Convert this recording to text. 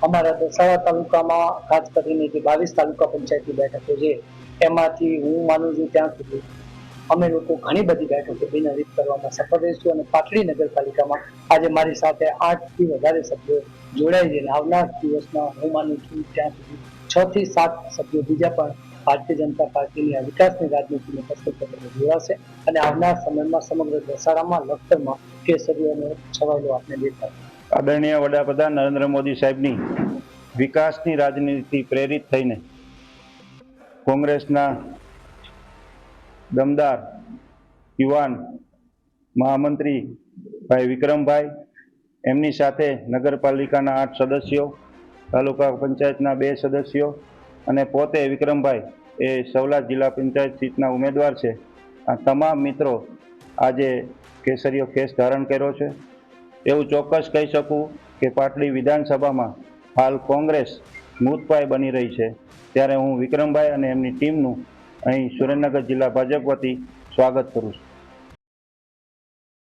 અમારા દસાડા તાલુકામાં ખાસ કરીને જે 22 તાલુકા પંચાયતની બેઠકો છે એમાંથી હું માનું છું ત્યાં સુધી અમે લોકો ઘણી બધી બેઠકો બિનહરીફ કરવામાં સફળ રહીશું અને પાટડી નગરપાલિકામાં આજે મારી સાથે 8 થી વધારે સભ્યો જોડાઈ છે. આવનાર દિવસમાં હું માનું છું ત્યાં સુધી 6 થી 7 સભ્યો બીજા પણ ભારતીય જનતા પાર્ટીની વિકાસની રાજનીતિને પસંદ કરીને જોડાશે અને આવનાર સમયમાં સમગ્ર દસાડામાં લખતરમાં કેસરીઓનો છવાયેલો આપણે દેખાશે. આદરણીય વડાપ્રધાન નરેન્દ્ર મોદી સાહેબની વિકાસની રાજનીતિ પ્રેરિત થઈને કોંગ્રેસના દમદાર યુવાન મહામંત્રી ભાઈ વિક્રમભાઈ, એમની સાથે નગરપાલિકાના 8 સદસ્યો, તાલુકા પંચાયતના 2 સદસ્યો અને પોતે વિક્રમભાઈ એ સવલા જિલ્લા પંચાયત સીટના ઉમેદવાર છે. આ તમામ મિત્રો આજે કેસરીયો ખેસ ધારણ કર્યો છે. એવું ચોક્કસ કહી શકું કે પાટડી વિધાનસભામાં હાલ કોંગ્રેસ મૃતપાય બની રહી છે. ત્યારે હું વિક્રમભાઈ અને એમની ટીમનું અહીં સુરેન્દ્રનગર જિલ્લા ભાજપ વતી સ્વાગત કરું છું.